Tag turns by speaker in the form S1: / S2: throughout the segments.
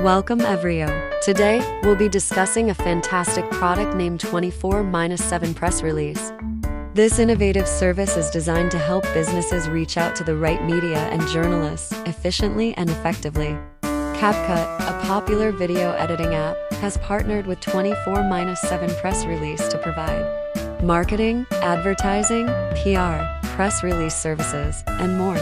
S1: Welcome Evrio. Today, we'll be discussing a fantastic product named 24-7 Press Release. This innovative service is designed to help businesses reach out to the right media and journalists efficiently and effectively. CapCut, a popular video editing app, has partnered with 24-7 Press Release to provide marketing, advertising, PR, press release services, and more.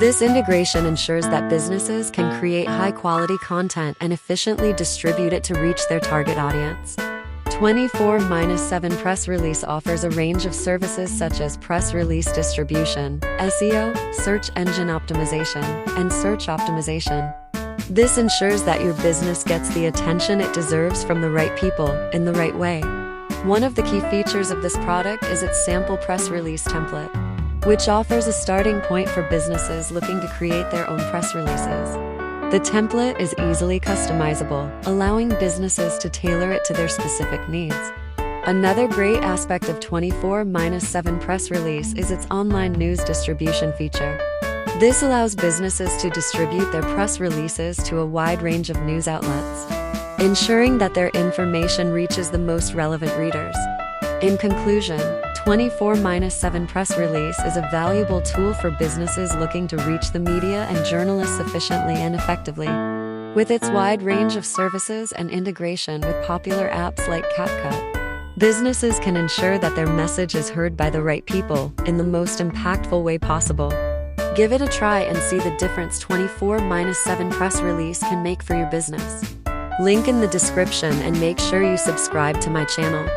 S1: This integration ensures that businesses can create high-quality content and efficiently distribute it to reach their target audience. 24-7 Press Release offers a range of services such as press release distribution, SEO, search engine optimization, and search optimization. This ensures that your business gets the attention it deserves from the right people in the right way. One of the key features of this product is its sample press release template, which offers a starting point for businesses looking to create their own press releases. The template is easily customizable, allowing businesses to tailor it to their specific needs. Another great aspect of 24-7 Press Release is its online news distribution feature. This allows businesses to distribute their press releases to a wide range of news outlets, ensuring that their information reaches the most relevant readers. In conclusion, 24-7 Press Release is a valuable tool for businesses looking to reach the media and journalists efficiently and effectively. With its wide range of services and integration with popular apps like CapCut, businesses can ensure that their message is heard by the right people in the most impactful way possible. Give it a try and see the difference 24-7 Press Release can make for your business. Link in the description, and make sure you subscribe to my channel.